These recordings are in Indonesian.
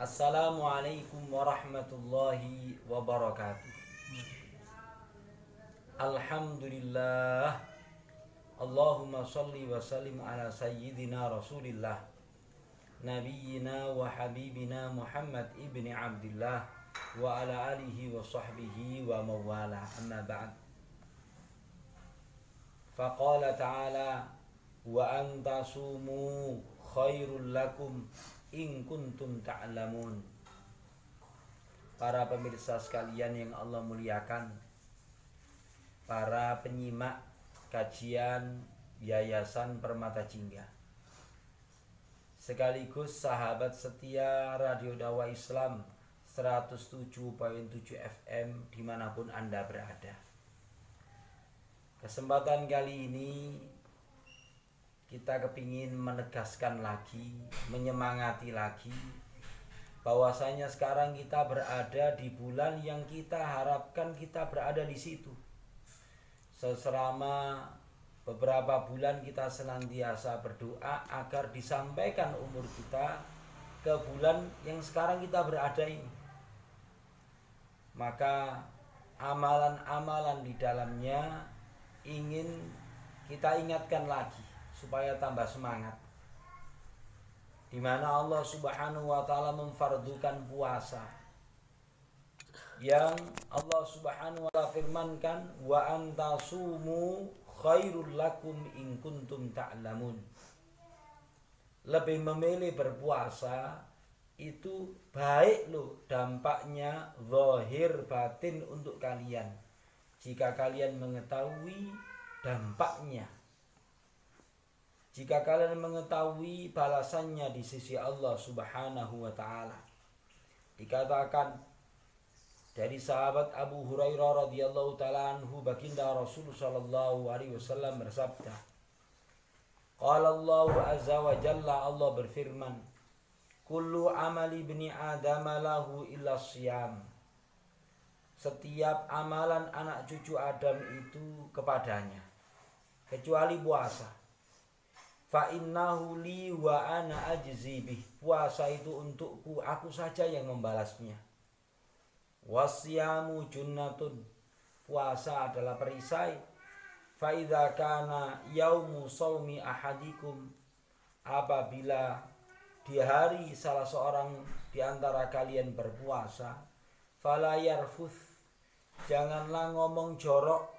Assalamualaikum warahmatullahi wabarakatuh. Alhamdulillah. Allahumma salli wa sallim ala sayyidina Rasulillah Nabiyyina wa habibina Muhammad ibni Abdillah wa ala alihi wa sahbihi wa mawala, amma ba'd. Faqala ta'ala wa antasumu khairul lakum in kuntum ta'lamun. Para pemirsa sekalian yang Allah muliakan, para penyimak kajian Yayasan Permata Jingga, sekaligus sahabat setia Radio Dakwah Islam 107.7 FM dimanapun Anda berada. Kesempatan kali ini kita kepingin menegaskan lagi, menyemangati lagi bahwasanya sekarang kita berada di bulan yang kita harapkan kita berada di situ. Selama beberapa bulan kita senantiasa berdoa agar disampaikan umur kita ke bulan yang sekarang kita berada ini. Maka amalan-amalan di dalamnya ingin kita ingatkan lagi supaya tambah semangat, di mana Allah Subhanahu wa taala memfardukan puasa yang Allah Subhanahu wa taala firmankan wa antasumu khairul lakum in kuntum ta'lamun. Lebih memilih berpuasa itu baik loh, dampaknya zahir batin untuk kalian jika kalian mengetahui dampaknya, jika kalian mengetahui balasannya di sisi Allah Subhanahu wa taala. Dikatakan dari sahabat Abu Hurairah radhiyallahu taala anhu, baginda Rasul sallallahu alaihi wasallam bersabda, qala Allah azza wa jalla, Allah berfirman, kullu amali ibni adam lahu illa siyam. Setiap amalan anak cucu Adam itu kepadanya kecuali puasa. Fa innahu li wa ana ajzi bih. Puasa itu untukku, aku saja yang membalasnya. Wasyamu junnatun. Puasa adalah perisai. Fa idza kana yaumu shaumi ahadikum. Apabila di hari salah seorang di antara kalian berpuasa, fala yarfuth, janganlah ngomong jorok,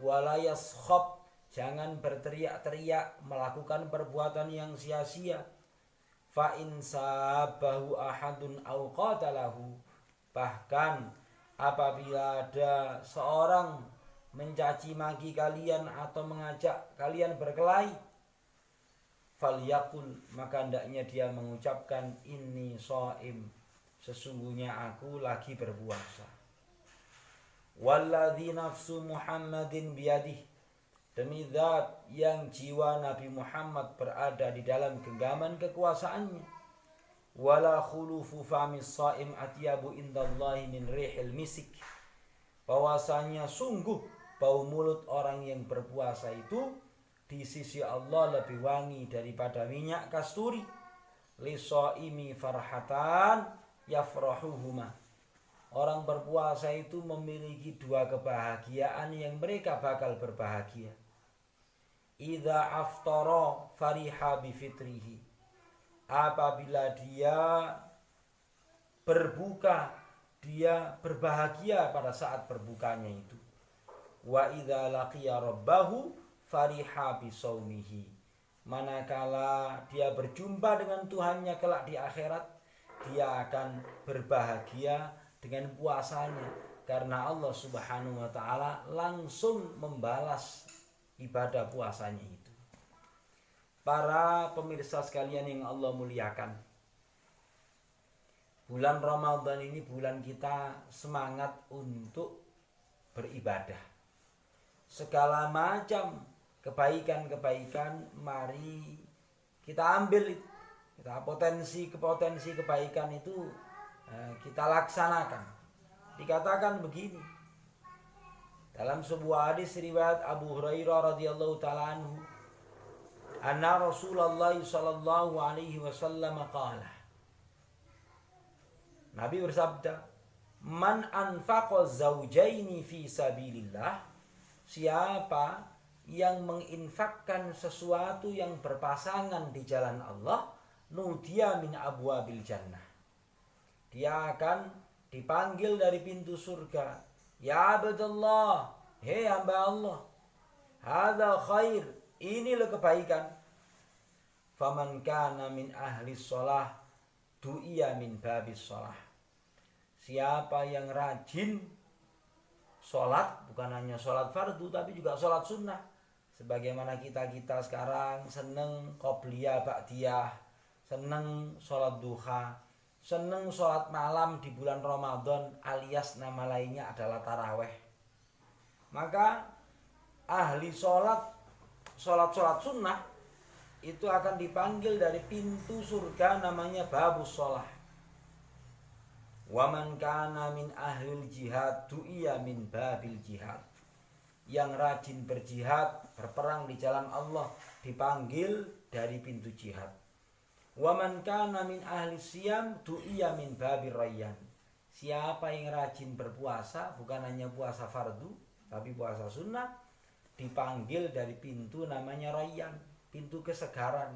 wala yaskhab, jangan berteriak-teriak, melakukan perbuatan yang sia-sia. Fa in sabahu ahadun aw qatalahu, bahkan apabila ada seorang mencaci maki kalian atau mengajak kalian berkelahi, falyakul, maka hendaknya dia mengucapkan inni shaim, sesungguhnya aku lagi berpuasa. Walladzi nafsu Muhammadin biyadih, demi zat yang jiwa Nabi Muhammad berada di dalam genggaman kekuasaannya. Wala khulufu famis shaim atyabu indallahi min rihil misik, bahwasanya sungguh bau mulut orang yang berpuasa itu di sisi Allah lebih wangi daripada minyak kasturi. Lishaimi farhatan yafrahuhuma, orang berpuasa itu memiliki dua kebahagiaan yang mereka bakal berbahagia. Idza aftara fariha bifitrihi, apabila dia berbuka, dia berbahagia pada saat berbukanya itu. Wa idza laqiya rabbahu fariha bisaumihi, manakala dia berjumpa dengan Tuhannya kelak di akhirat, dia akan berbahagia dengan puasanya, karena Allah Subhanahu wa taala langsung membalas ibadah puasanya itu. Para pemirsa sekalian yang Allah muliakan, bulan Ramadan ini bulan kita semangat untuk beribadah. Segala macam kebaikan-kebaikan mari kita ambil itu. Kita potensi kebaikan itu kita laksanakan. Dikatakan begini dalam sebuah hadis riwayat Abu Hurairah radhiyallahu taala anhu, anna Rasulullah sallallahu alaihi wasallam qala, Nabi bersabda, "Man anfaqa zaujaini fi sabilillah," siapa yang menginfakkan sesuatu yang berpasangan di jalan Allah, nudiya min abwabil jannah. Dia akan dipanggil dari pintu surga. Ya abdallah, hei hamba Allah, hadza khair, inilah kebaikan. Faman kana min ahli shalah du'iya min babis shalah. Siapa yang rajin sholat, bukan hanya sholat fardu tapi juga sholat sunnah. Sebagaimana kita sekarang seneng qobliyah ba'diyah, seneng sholat duha, seneng sholat malam di bulan Ramadan, alias nama lainnya adalah taraweh. Maka ahli sholat sunnah itu akan dipanggil dari pintu surga namanya babus sholah. Waman kana min ahlil jihad du'iya min babil jihad. Yang rajin berjihad, berperang di jalan Allah, dipanggil dari pintu jihad. Waman kana min ahli siyam du'iya min babil rayyan. Siapa yang rajin berpuasa, bukan hanya puasa fardu tapi puasa sunnah, dipanggil dari pintu namanya rayyan, pintu kesegaran.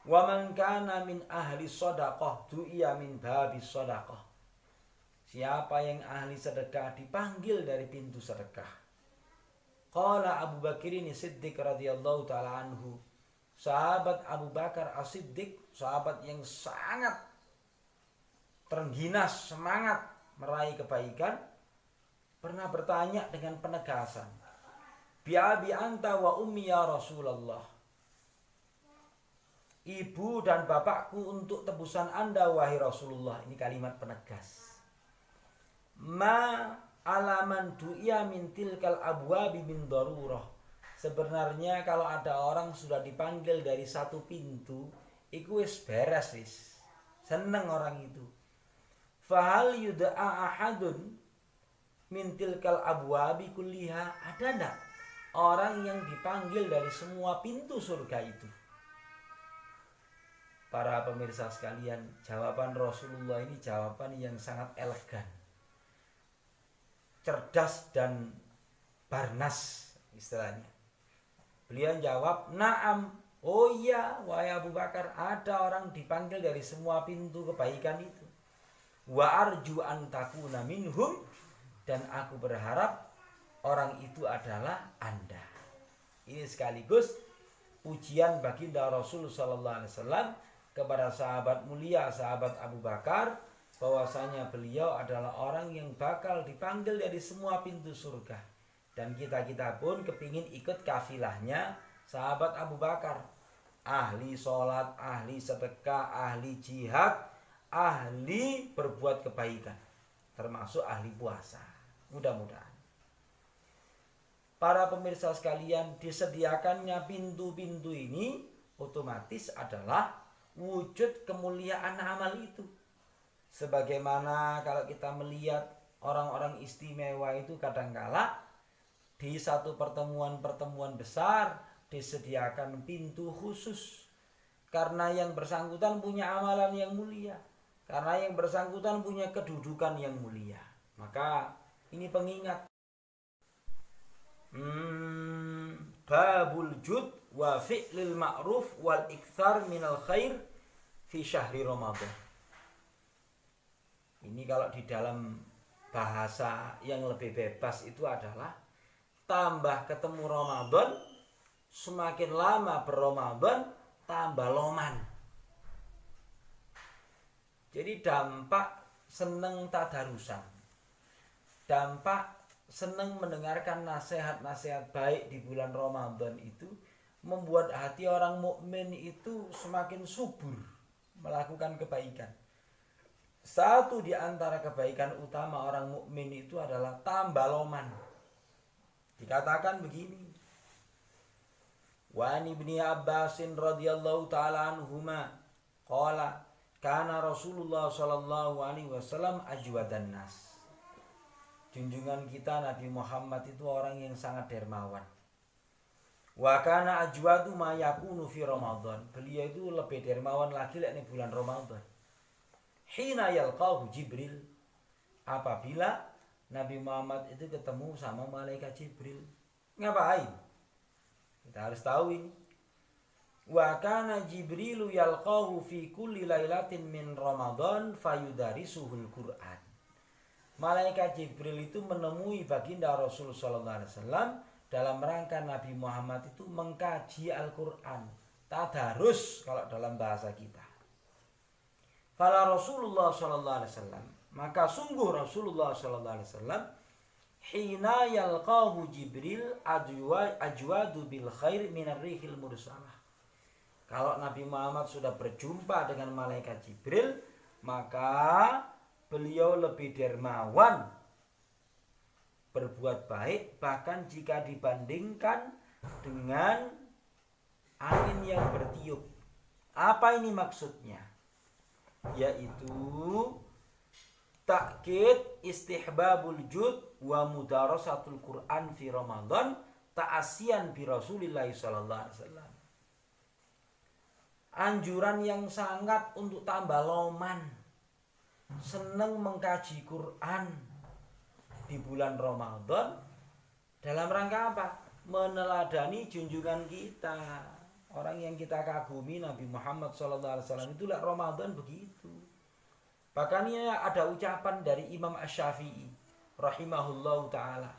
Wa man kana min ahli shadaqah du'iya min babis shadaqah. Siapa yang ahli sedekah dipanggil dari pintu sedekah. Qala Abu Bakar ini Siddiq radhiyallahu taala anhu. Sahabat Abu Bakar As-Siddiq, sahabat yang sangat terengginas semangat meraih kebaikan, pernah bertanya dengan penegasan, "Bi abi anta wa ummi ya Rasulullah." Ibu dan bapakku untuk tebusan Anda wahai Rasulullah. Ini kalimat penegas. Ma alaman du'iya min tilkal abwabi min darurah. Sebenarnya kalau ada orang sudah dipanggil dari satu pintu, iku wis beres wis. Seneng orang itu. Fahal yud'a ahadun min tilkal abwabi kulliha. Ada enggak orang yang dipanggil dari semua pintu surga itu? Para pemirsa sekalian, jawaban Rasulullah ini jawaban yang sangat elegan, cerdas dan barnas istilahnya. Beliau jawab, "Na'am, oh iya wahai Abu Bakar, ada orang dipanggil dari semua pintu kebaikan itu. Wa arju an takuna minhum, dan aku berharap orang itu adalah Anda." Ini sekaligus pujian baginda Rasul sallallahu alaihi wasallam kepada sahabat mulia, sahabat Abu Bakar, bahwasanya beliau adalah orang yang bakal dipanggil dari semua pintu surga. Dan kita pun kepingin ikut kafilahnya sahabat Abu Bakar. Ahli sholat, ahli sedekah, ahli jihad, ahli berbuat kebaikan, termasuk ahli puasa. Mudah-mudahan. Para pemirsa sekalian, disediakannya pintu-pintu ini otomatis adalah wujud kemuliaan amal itu. Sebagaimana kalau kita melihat orang-orang istimewa itu kadangkala di satu pertemuan besar disediakan pintu khusus. Karena yang bersangkutan punya amalan yang mulia. Karena yang bersangkutan punya kedudukan yang mulia. Maka ini pengingat. Babul jud wa fi'lil ma'ruf wal ikthar minal khair fi syahri Ramadan. Ini kalau di dalam bahasa yang lebih bebas itu adalah tambah ketemu Ramadan, semakin lama berRamadan tambah loman. Jadi dampak seneng tadarusan, dampak senang mendengarkan nasihat-nasihat baik di bulan Ramadan itu membuat hati orang mukmin itu semakin subur melakukan kebaikan. Satu di antara kebaikan utama orang mukmin itu adalah tambah loman. Dikatakan begini. Wa an ibni Abbasin radhiyallahu taala anhuma qala kana Rasulullah sallallahu alaihi wasallam ajwadan nas. Junjungan kita Nabi Muhammad itu orang yang sangat dermawan. Wa kana ajwadu ma yakunu fi Ramadan. Beliau itu lebih dermawan lagi di bulan Ramadan. hina yalqahu Jibril, apabila Nabi Muhammad itu ketemu sama malaikat Jibril. Ngapain? Kita harus tahu ini. Wa kana Jibrilu yalqahu fi kulli lailatin min Ramadan fayudarisuhul Qur'an. Malaikat Jibril itu menemui baginda Rasul sallallahu alaihi wasallam dalam rangka Nabi Muhammad itu mengkaji Al-Qur'an. Tadarus kalau dalam bahasa kita. Fala Rasulullah sallallahu alaihi wasallam, maka sungguh Rasulullah sallallahu alaihi wasallam hina yalqahu Jibril ajwadu bil khair minar rihil mursalah. Kalau Nabi Muhammad sudah berjumpa dengan malaikat Jibril, maka beliau lebih dermawan berbuat baik, bahkan jika dibandingkan dengan angin yang bertiup. Apa ini maksudnya? Yaitu takkid istihbabul jud wa mudarasatul Quran fi Ramadan ta'asiyan bi Rasulillah sallallahu alaihi wasallam. Anjuran yang sangat untuk tambah loman, senang mengkaji Quran di bulan Ramadan dalam rangka apa? Meneladani junjungan kita, orang yang kita kagumi, Nabi Muhammad SAW. Itulah Ramadan begitu. Bahkan ada ucapan dari Imam Asy-Syafi'i rahimahullahu ta'ala,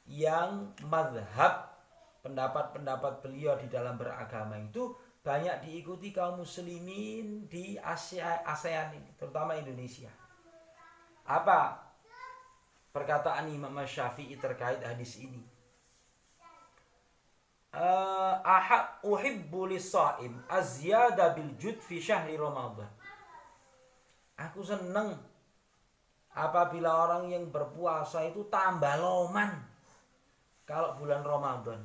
yang madhab pendapat-pendapat beliau di dalam beragama itu banyak diikuti kaum muslimin di ASEAN ini, terutama Indonesia. Apa perkataan Imam Syafi'i terkait hadis ini? Uhibbu lis-shaim azyada bil jud fi syahri Ramadan. Aku senang apabila orang yang berpuasa itu tambah loman kalau bulan Ramadan.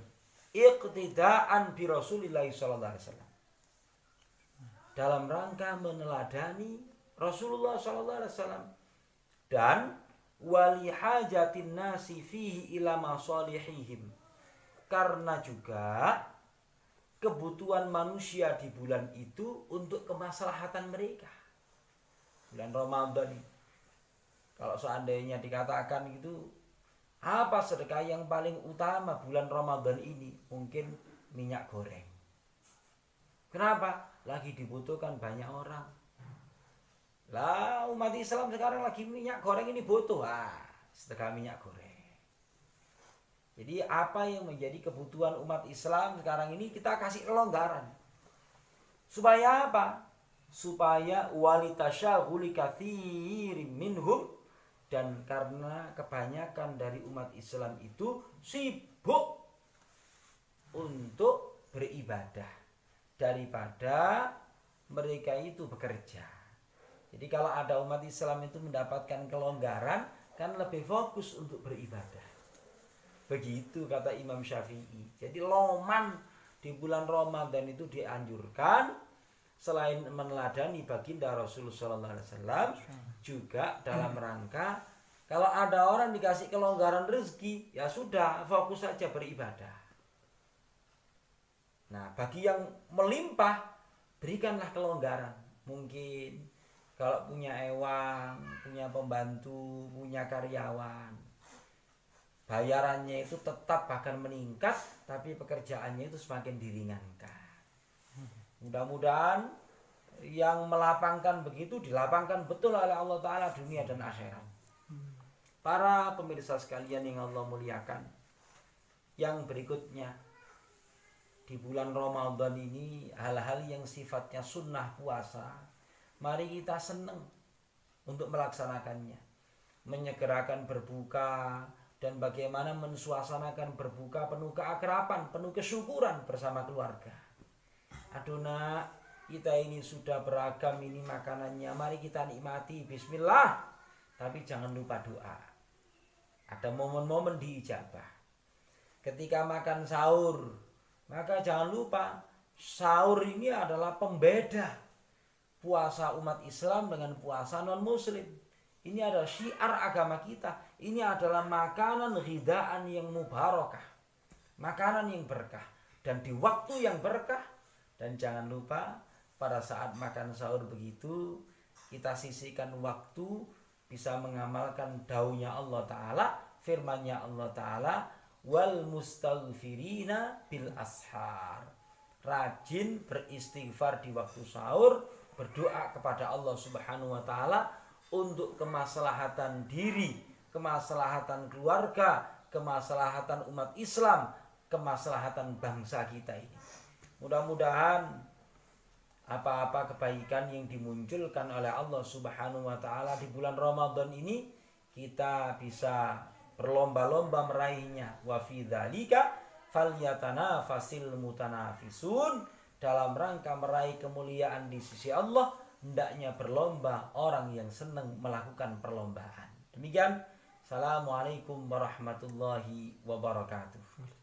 Iqtidaan bi Rasulillah sallallahu alaihi wasallam, dalam rangka meneladani Rasulullah sallallahu alaihi wasallam, dan wali hajatin nasi fihi ila masalihihim, karena juga kebutuhan manusia di bulan itu untuk kemaslahatan mereka. Bulan Ramadan ini, kalau seandainya dikatakan itu apa sedekah yang paling utama bulan Ramadan ini? Mungkin minyak goreng. Kenapa? Lagi dibutuhkan banyak orang. Lah umat Islam sekarang lagi minyak goreng ini butuh. Sedekah minyak goreng. Jadi apa yang menjadi kebutuhan umat Islam sekarang ini kita kasih kelonggaran. Supaya apa? Supaya walitasyaghuli katsirin minhum, dan karena kebanyakan dari umat Islam itu sibuk untuk beribadah daripada mereka itu bekerja. Jadi kalau ada umat Islam itu mendapatkan kelonggaran, kan lebih fokus untuk beribadah. Begitu kata Imam Syafi'i. Jadi loman di bulan Ramadan itu dianjurkan, selain meneladani baginda Rasulullah SAW, juga dalam rangka kalau ada orang dikasih kelonggaran rezeki, ya sudah fokus saja beribadah. Nah, bagi yang melimpah, berikanlah kelonggaran. Mungkin kalau punya ewang, punya pembantu, punya karyawan, bayarannya itu tetap bahkan meningkat, tapi pekerjaannya itu semakin diringankan. Mudah-mudahan yang melapangkan begitu dilapangkan betul oleh Allah Ta'ala dunia dan akhirat. Para pemirsa sekalian yang Allah muliakan, yang berikutnya, di bulan Ramadan ini hal-hal yang sifatnya sunnah puasa, mari kita senang untuk melaksanakannya. Menyegerakan berbuka, dan bagaimana mensuasanakan berbuka penuh keakraban, penuh kesyukuran bersama keluarga. Aduh nak, kita ini sudah beragam ini makanannya, mari kita nikmati, bismillah. Tapi jangan lupa doa. Ada momen-momen diijabah. Ketika makan sahur, maka jangan lupa, sahur ini adalah pembeda puasa umat Islam dengan puasa non-muslim. Ini adalah syiar agama kita. Ini adalah makanan ghidaan yang mubarakah, makanan yang berkah, dan di waktu yang berkah. Dan jangan lupa pada saat makan sahur begitu, kita sisihkan waktu bisa mengamalkan daunya Allah Ta'ala, firmannya Allah Ta'ala, wal mustaghfirina bil ashar. Rajin beristighfar di waktu sahur, berdoa kepada Allah Subhanahu wa taala untuk kemaslahatan diri, kemaslahatan keluarga, kemaslahatan umat Islam, kemaslahatan bangsa kita ini. Mudah-mudahan apa-apa kebaikan yang dimunculkan oleh Allah Subhanahu wa taala di bulan Ramadan ini kita bisa berlomba-lomba meraihnya. Wa fi dzalika falyatanafasil mutanafisun. Dalam rangka meraih kemuliaan di sisi Allah, hendaknya berlomba orang yang senang melakukan perlombaan. Demikian. Assalamualaikum warahmatullahi wabarakatuh.